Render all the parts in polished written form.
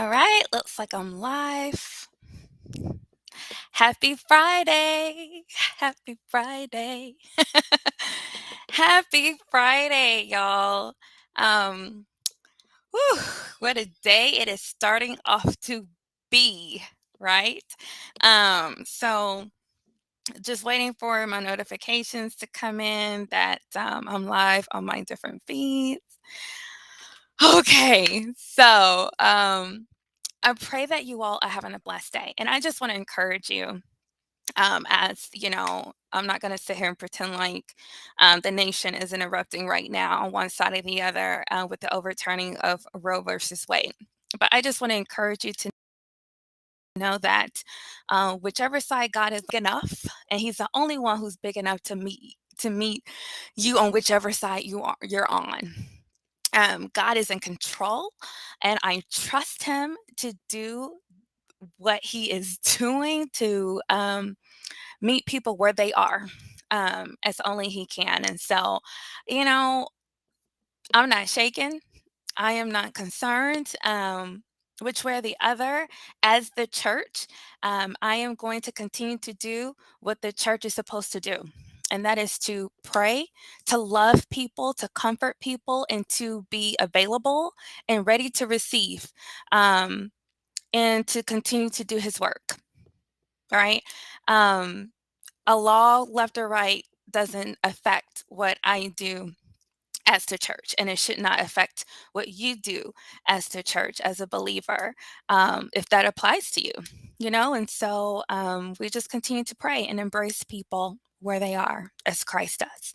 All right, looks like I'm live. Happy Friday. Happy Friday. Happy Friday, y'all. Um, whew, what a day it is starting off to be, right? So just waiting for my notifications to come in that I'm live on my different feeds. Okay, I pray that you all are having a blessed day. And I just want to encourage you, as you know, I'm not going to sit here and pretend like the nation is erupting right now on one side or the other with the overturning of Roe versus Wade. But I just want to encourage you to know that whichever side God is big enough, and He's the only one who's big enough to meet you on whichever side you're on. God is in control, and I trust Him to do what He is doing to meet people where they are, as only He can. And so, you know, I'm not shaken. I am not concerned. Which way or the other, as the church, I am going to continue to do what the church is supposed to do. And that is to pray, to love people, to comfort people, and to be available and ready to receive, um, and to continue to do His work. Right? Um, a law left or right doesn't affect what I do as the church, and it should not affect what you do as the church, as a believer, if that applies to you, And so we just continue to pray and embrace people where they are, as Christ does.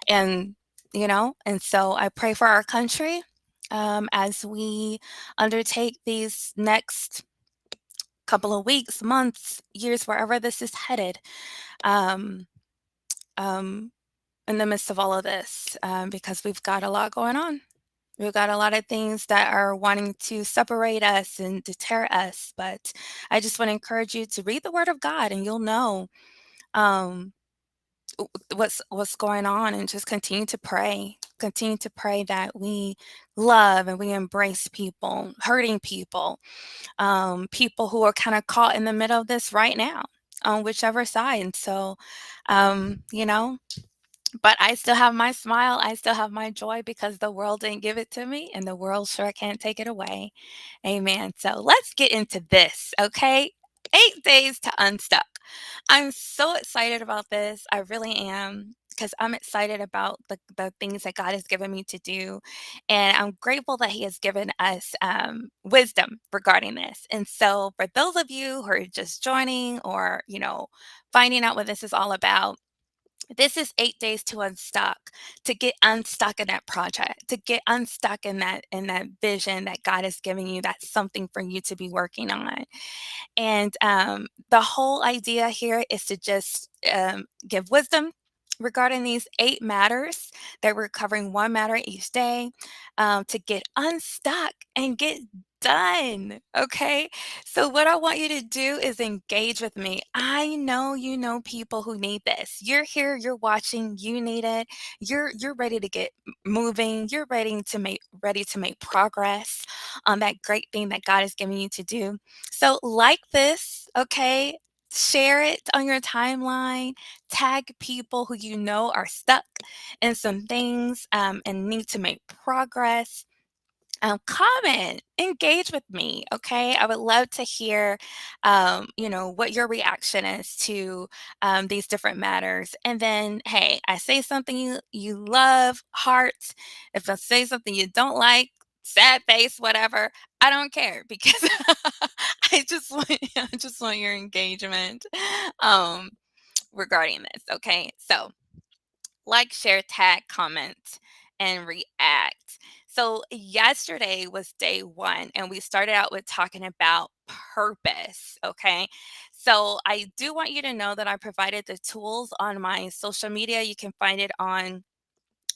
And, and so I pray for our country as we undertake these next couple of weeks, months, years, wherever this is headed. Um, um, in the midst of all of this, because we've got a lot going on. We've got a lot of things that are wanting to separate us and deter us. But I just want to encourage you to read the Word of God, and you'll know um, what's going on, and just continue to pray. Continue to pray that we love and we embrace people, hurting people, people who are kind of caught in the middle of this right now, on whichever side. And so, you know, but I still have my smile. I still have my joy because the world didn't give it to me, and the world sure can't take it away. Amen. So let's get into this, okay? 8 days to unstuck. I'm so excited about this. I really am, because I'm excited about the things that God has given me to do. And I'm grateful that He has given us wisdom regarding this. And so, for those of you who are just joining, or, finding out what this is all about, this is 8 days to unstuck, to get unstuck in that project, to get unstuck in that vision that God is giving you. That's something for you to be working on. And the whole idea here is to just give wisdom regarding these 8 matters that we're covering, one matter each day, to get unstuck and get done. Okay. So, what I want you to do is engage with me. I know you know people who need this. You're here, you're watching, you need it. You're ready to get moving. You're ready to make progress on that great thing that God is giving you to do. So, like this, okay? Share it on your timeline. Tag people who you know are stuck in some things, and need to make progress. Comment, engage with me, okay? I would love to hear, what your reaction is to these different matters. And then, hey, I say something you love, heart. If I say something you don't like, sad face, whatever, I don't care, because I just want your engagement um, regarding this. Okay, so like, share, tag, comment, and react. So, yesterday was day one, and we started out with talking about purpose. Okay. So, I do want you to know that I provided the tools on my social media. You can find it on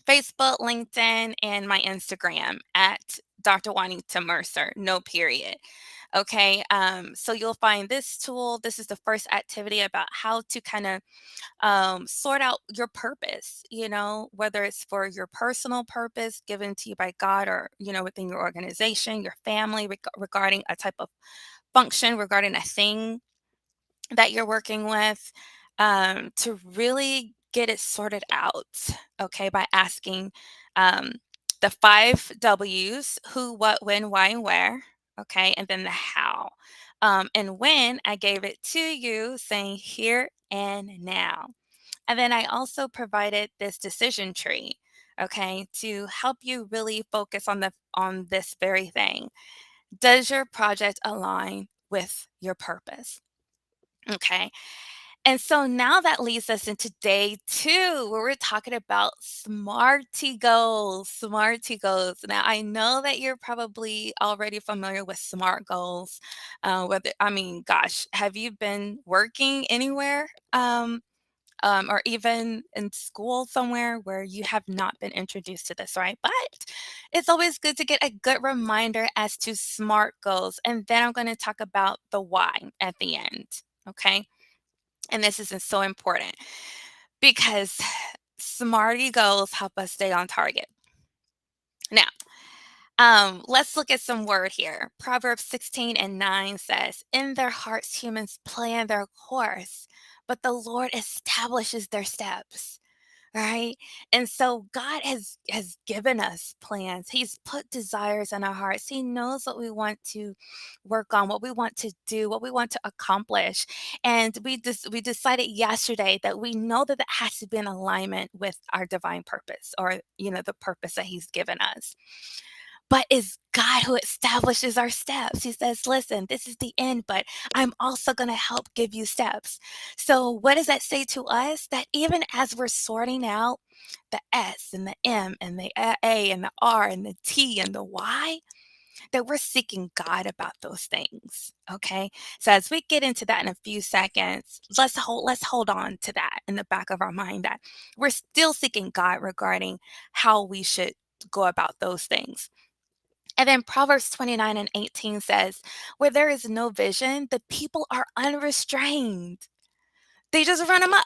Facebook, LinkedIn, and my Instagram at Dr. Juanita Mercer, no period. Okay. So you'll find this tool. This is the first activity about how to kind of sort out your purpose, whether it's for your personal purpose given to you by God or, within your organization, your family, regarding a type of function, regarding a thing that you're working with, to really get it sorted out, okay, by asking um, the 5 W's: who, what, when, why, and where, okay, and then the how. And when I gave it to you, saying here and now. And then I also provided this decision tree, okay, to help you really focus on this very thing. Does your project align with your purpose? Okay. And so now that leads us into day 2, where we're talking about SMARTY goals. SMARTY goals. Now, I know that you're probably already familiar with SMART goals. Gosh, have you been working anywhere? Or even in school somewhere where you have not been introduced to this, right? But it's always good to get a good reminder as to SMART goals. And then I'm going to talk about the why at the end. Okay. And this is so important because SMARTY goals help us stay on target. Now, let's look at some word here. Proverbs 16:9 says, "In their hearts humans plan their course, but the Lord establishes their steps." Right? And so God has given us plans. He's put desires in our hearts. He knows what we want to work on, what we want to do, what we want to accomplish. And we decided yesterday that we know that that has to be in alignment with our divine purpose, or the purpose that he's given us. But it's God who establishes our steps. He says, "Listen, this is the end, but I'm also going to help give you steps." So, what does that say to us? That even as we're sorting out the S and the M and the A and the R and the T and the Y, that we're seeking God about those things. Okay. So as we get into that in a few seconds, let's hold on to that in the back of our mind, that we're still seeking God regarding how we should go about those things. And then Proverbs 29:18 says, "Where there is no vision, the people are unrestrained. They just run amok."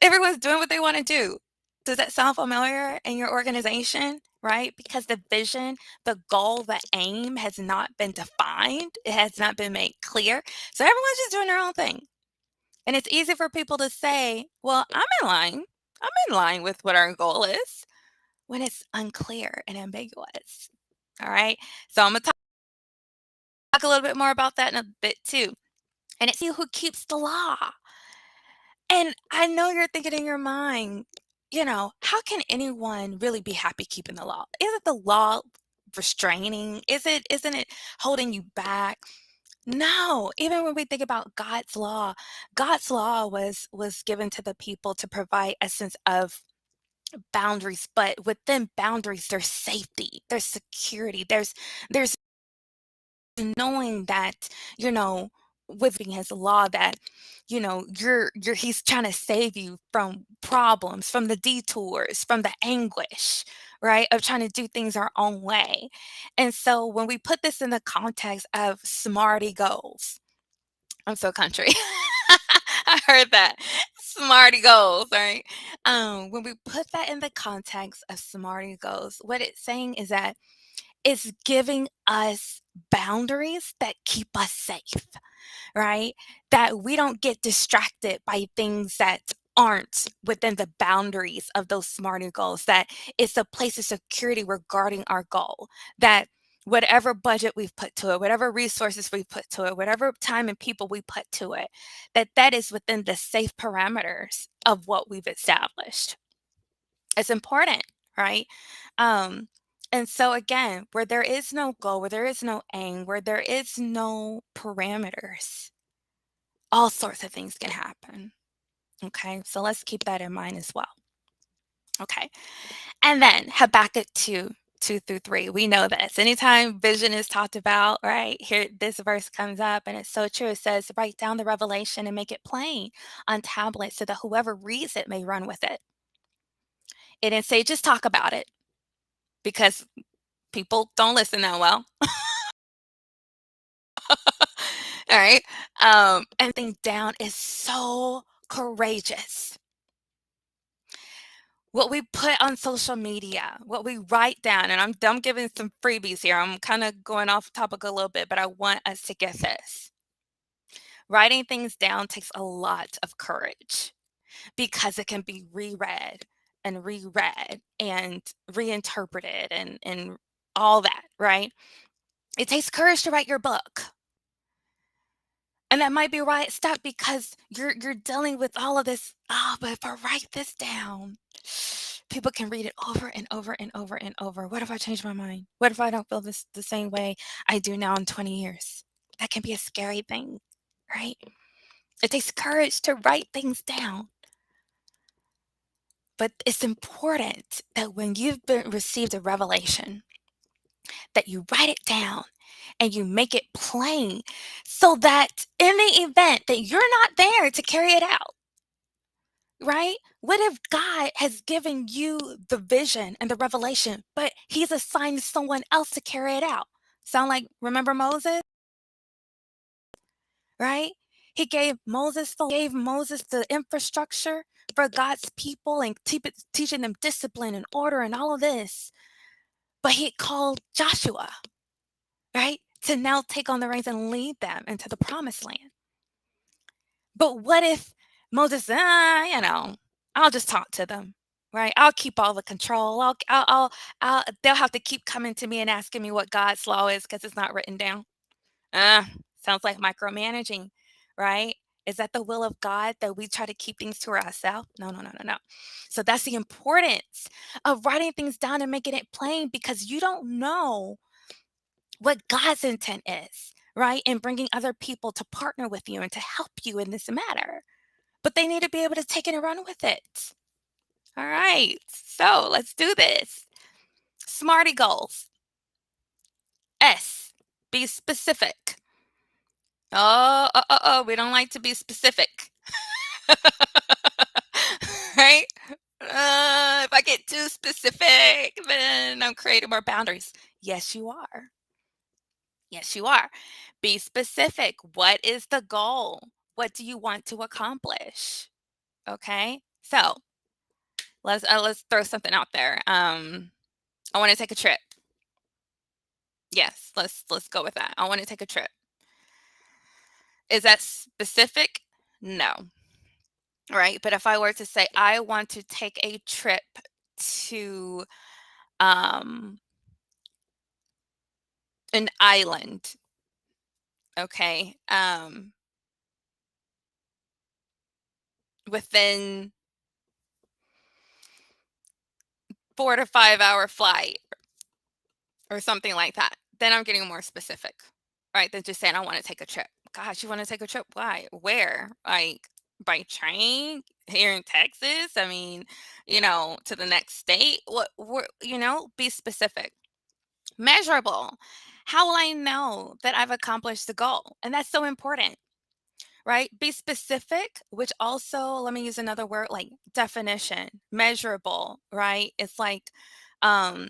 Everyone's doing what they want to do. Does that sound familiar in your organization? Right? Because the vision, the goal, the aim has not been defined, it has not been made clear. So everyone's just doing their own thing. And it's easy for people to say, "Well, I'm in line. I'm in line with what our goal is," when it's unclear and ambiguous. All right. So I'm going to talk a little bit more about that in a bit too. And it's you who keeps the law. And I know you're thinking in your mind, how can anyone really be happy keeping the law? Isn't the law restraining? Isn't it holding you back? No, even when we think about God's law was given to the people to provide a sense of boundaries, but within boundaries there's safety, there's security, there's knowing that, within his law, that you're he's trying to save you from problems, from the detours, from the anguish, right, of trying to do things our own way. And so when we put this in the context of SMARTY goals, I'm so country. I heard that. SMARTY goals, right? When we put that in the context of SMARTY goals, what it's saying is that it's giving us boundaries that keep us safe, right? That we don't get distracted by things that aren't within the boundaries of those SMARTY goals, that it's a place of security regarding our goal, that whatever budget we've put to it, whatever resources we've put to it, whatever time and people we put to it, that is within the safe parameters of what we've established. It's important, right? Um, and so again, where there is no goal, where there is no aim, where there is no parameters, all sorts of things can happen. Okay, so let's keep that in mind as well. Okay, and then Habakkuk 2:2-3. We know this. Anytime vision is talked about, right? Here, this verse comes up, and it's so true. It says, "Write down the revelation and make it plain on tablets so that whoever reads it may run with it." It didn't say just talk about it, because people don't listen that well. All right. And thing down is so courageous. What we put on social media, what we write down, and I'm giving some freebies here. I'm kind of going off topic a little bit, but I want us to get this. Writing things down takes a lot of courage because it can be reread and reread and reinterpreted and all that, right? It takes courage to write your book. And that might be right stuck because you're dealing with all of this. Oh, but if I write this down, people can read it over and over and over and over. What if I change my mind? What if I don't feel this the same way I do now in 20 years? That can be a scary thing, right? It takes courage to write things down. But it's important that when you've received a revelation, that you write it down and you make it plain so that in the event that you're not there to carry it out, right? What if God has given you the vision and the revelation, but he's assigned someone else to carry it out? Sound like, remember Moses, right? He gave Moses the infrastructure for God's people and teaching them discipline and order and all of this. But he called Joshua, right, to now take on the reins and lead them into the promised land. But what if Moses, I'll just talk to them, right? I'll keep all the control. They'll have to keep coming to me and asking me what God's law is because it's not written down. Uh, Sounds like micromanaging, right? Is that the will of God that we try to keep things to ourselves? No, no, no, no, no. So that's the importance of writing things down and making it plain because you don't know what God's intent is, right? And bringing other people to partner with you and to help you in this matter. But they need to be able to take it and run with it. All right. So let's do this. SMARTY goals. S, be specific. We don't like to be specific. Right? If I get too specific, then I'm creating more boundaries. Yes, you are. Yes, you are. Be specific. What is the goal? What do you want to accomplish? Okay. So let's throw something out there. I want to take a trip. Yes, let's go with that. I want to take a trip. Is that specific? No. Right. But if I were to say I want to take a trip to um an island, okay, within 4 to 5 hour flight or something like that, then I'm getting more specific, right? Than just saying I want to take a trip. Gosh, you want to take a trip? Why? Where? Like by train here in Texas? I mean, to the next state? Be specific. Measurable. How will I know that I've accomplished the goal? And that's so important, right? Be specific, which also, let me use another word like definition, measurable, right? It's like, um,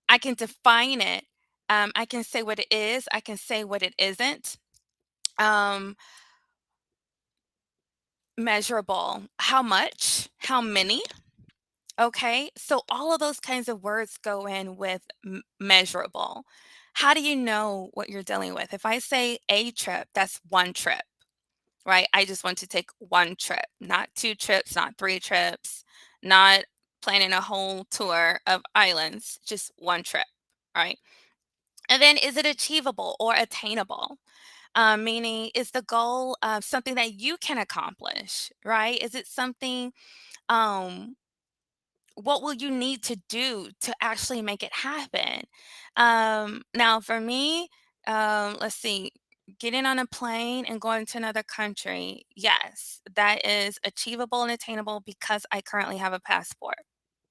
I can define it. I can say what it is. I can say what it isn't. Um, Measurable. How much? How many? Okay. So all of those kinds of words go in with measurable. How do you know what you're dealing with? If I say a trip, that's one trip, right? I just want to take one trip, not two trips, not three trips, not planning a whole tour of islands, just one trip, right? And then is it achievable or attainable? Meaning, is the goal something that you can accomplish, right? Is it something, um, what will you need to do to actually make it happen? Now, for me, let's see, getting on a plane and going to another country, yes, that is achievable and attainable because I currently have a passport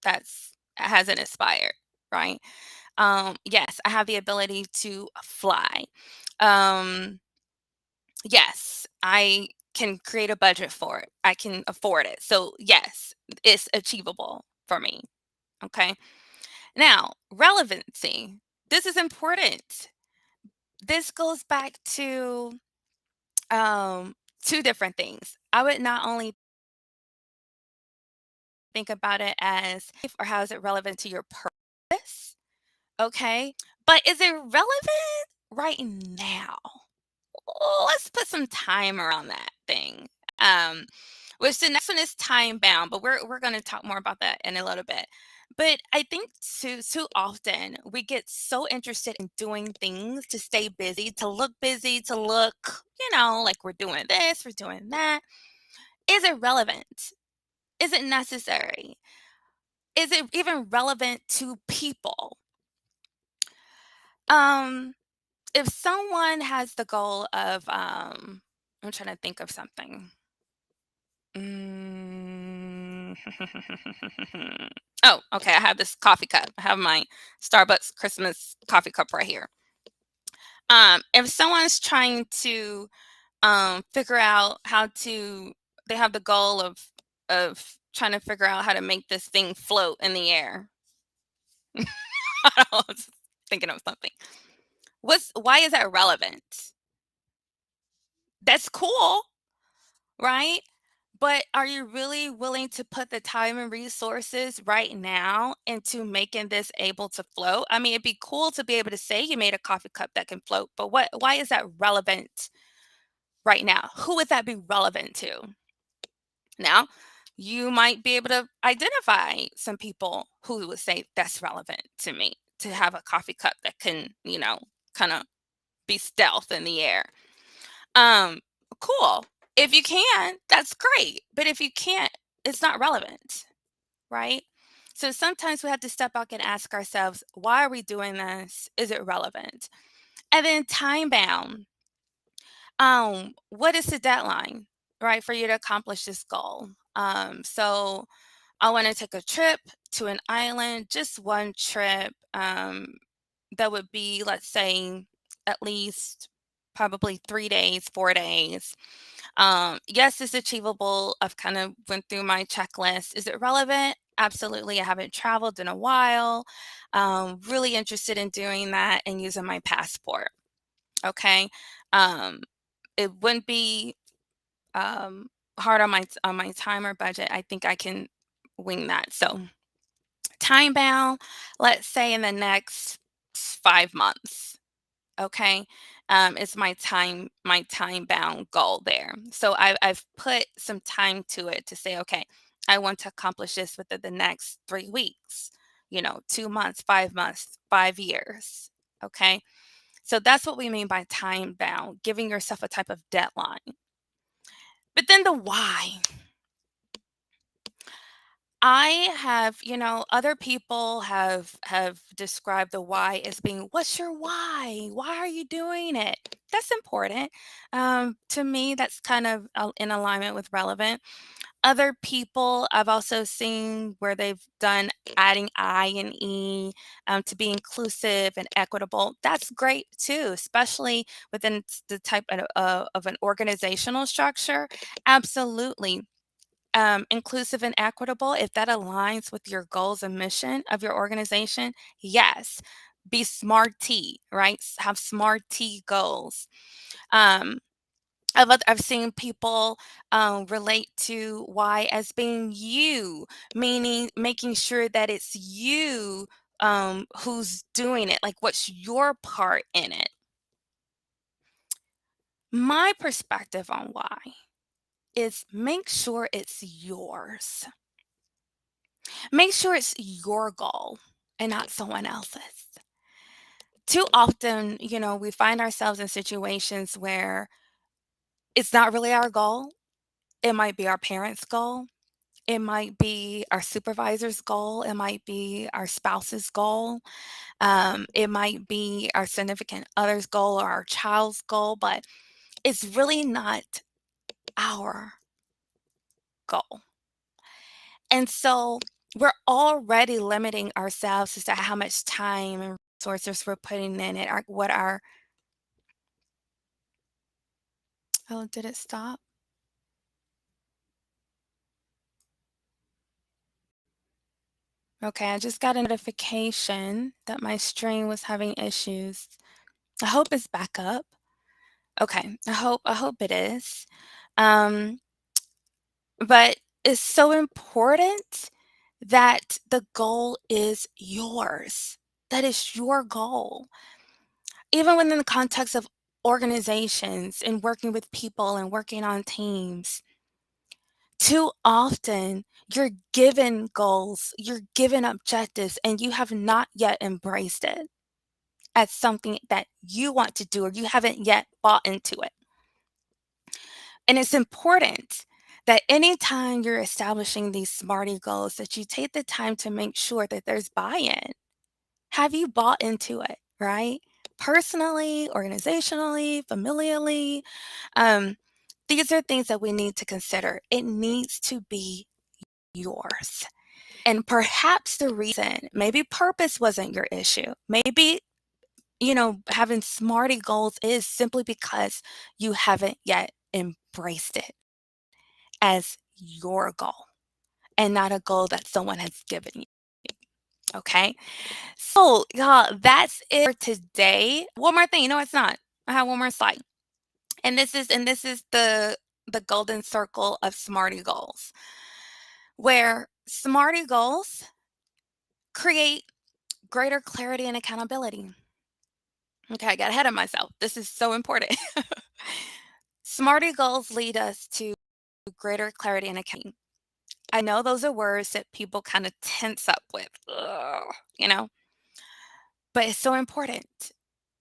that's hasn't expired, right? Yes, I have the ability to fly. Um, yes, I can create a budget for it. I can afford it. So, yes, it's achievable for me. Okay. Now, relevancy. This is important. This goes back to Um, two different things. I would not only think about it as or how is it relevant to your purpose, okay? But is it relevant right now? Let's put some time around that thing. Um, which the next one is time bound, but we're going to talk more about that in a little bit. But I think too often we get so interested in doing things to stay busy, to look, like we're doing this, we're doing that. Is it relevant? Is it necessary? Is it even relevant to people? Um, if someone has the goal of, I'm trying to think of something. Mm. Oh, okay. I have this coffee cup. I have my Starbucks Christmas coffee cup right here. If someone's trying to figure out how to, they have the goal of trying to figure out how to make this thing float in the air. I was thinking of something. Why is that relevant? That's cool, right? But are you really willing to put the time and resources right now into making this able to float? I mean, it'd be cool to be able to say you made a coffee cup that can float, but why is that relevant right now? Who would that be relevant to? Now, you might be able to identify some people who would say that's relevant to me to have a coffee cup that can, kind of be stealth in the air. Um, cool. If you can, that's great. But if you can't, it's not relevant, right? So sometimes we have to step back and ask ourselves, why are we doing this? Is it relevant? And then time bound. What is the deadline, right, for you to accomplish this goal? So I want to take a trip to an island, just one trip. That would be, let's say, at least probably 3 days, 4 days. Yes, it's achievable. I've kind of went through my checklist. Is it relevant? Absolutely. I haven't traveled in a while. Really interested in doing that and using my passport. Okay. Um, it wouldn't be hard on my time or budget. I think I can wing that. So time bound, let's say in the next 5 months. Okay. It's my time bound goal there. So I've put some time to it to say, okay, I want to accomplish this within the next 3 weeks, 2 months, 5 months, 5 years. Okay. So that's what we mean by time bound, giving yourself a type of deadline. But then the why. I have, other people have described the why as being, "What's your why? Why are you doing it?" That's important. To me, that's kind of in alignment with relevant. Other people I've also seen where they've done adding I and E to be inclusive and equitable. That's great too, especially within the type of an organizational structure. Absolutely inclusive and equitable, if that aligns with your goals and mission of your organization, yes, be SMARTY, right? Have SMARTY goals. Um, I've seen people relate to why as being you, meaning making sure that it's you who's doing it, like what's your part in it. My perspective on why is make sure it's yours. Make sure it's your goal and not someone else's. Too often, we find ourselves in situations where it's not really our goal. It might be our parents' goal. It might be our supervisor's goal. It might be our spouse's goal. It might be our significant other's goal or our child's goal, but it's really not our goal. And so we're already limiting ourselves as to how much time and resources we're putting in it, what our oh, did it stop? Okay, I just got a notification that my stream was having issues. I hope it's back up. Okay, I hope it is. Um, but it's so important that the goal is yours. That is your goal. Even within the context of organizations and working with people and working on teams, too often you're given goals, you're given objectives, and you have not yet embraced it as something that you want to do or you haven't yet bought into it. And it's important that anytime you're establishing these SMARTY goals that you take the time to make sure that there's buy-in. Have you bought into it, right? Personally, organizationally, familially. Um, these are things that we need to consider. It needs to be yours. And perhaps the reason, maybe purpose wasn't your issue. Maybe, having SMARTY goals is simply because you haven't yet embraced it as your goal and not a goal that someone has given you. Okay. So, y'all, that's it for today. One more thing. No, it's not. I have one more slide. And this is the golden circle of SMARTY goals, where SMARTY goals create greater clarity and accountability. Okay, I got ahead of myself. This is so important. SMARTY goals lead us to greater clarity and accountability. I know those are words that people kind of tense up with, ugh, you know, but it's so important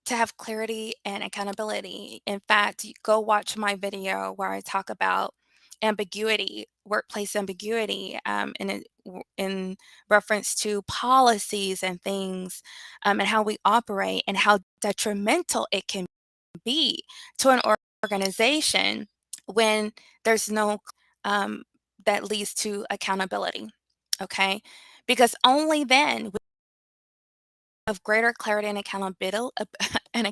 to have clarity and accountability. In fact, you go watch my video where I talk about ambiguity, workplace ambiguity, in reference to policies and things, and how we operate and how detrimental it can be to an organization when there's no that leads to accountability. Okay, because only then of greater clarity and accountability and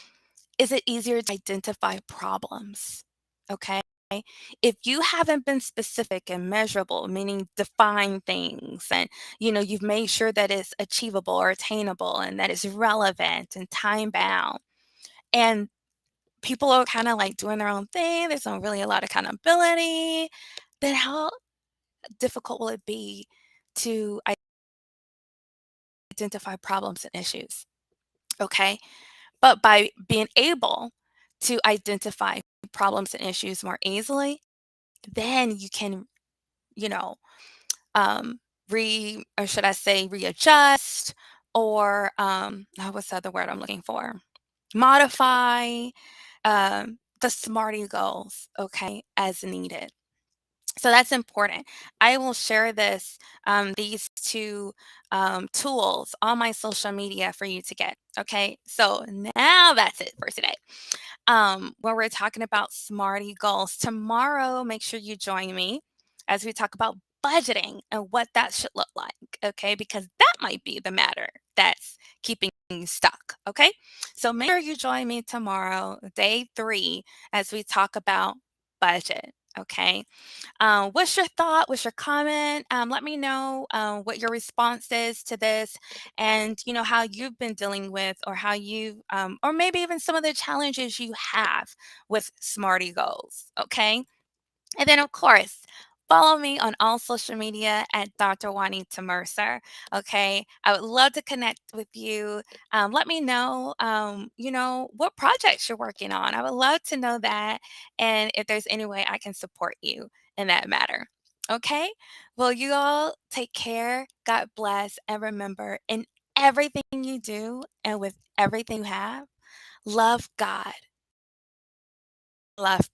is it easier to identify problems? Okay. If you haven't been specific and measurable, meaning define things and you've made sure that it's achievable or attainable and that it's relevant and time bound, and people are kind of like doing their own thing, there's not really a lot of accountability, then how difficult will it be to identify problems and issues? Okay. But by being able to identify problems and issues more easily, then you can, you know, um, or should I say, readjust, or what's the other word I'm looking for? Modify the SMARTY goals, okay, as needed. So that's important. I will share these two tools on my social media for you to get. Okay. So now that's it for today. Where we're talking about SMARTY goals. Tomorrow, make sure you join me as we talk about budgeting and what that should look like. Okay. Because that might be the matter that's keeping you stuck. Okay. So make sure you join me tomorrow, day 3, as we talk about budget. Okay. What's your thought? What's your comment? Let me know what your response is to this, and how you've been dealing with, or how you, or maybe even some of the challenges you have with SMARTY goals. Okay. And then, of course, follow me on all social media at Dr. Juanita Mercer. Okay. I would love to connect with you. Let me know, what projects you're working on. I would love to know that. And if there's any way I can support you in that matter. Okay. Well, you all take care. God bless. And remember, in everything you do and with everything you have, love God, love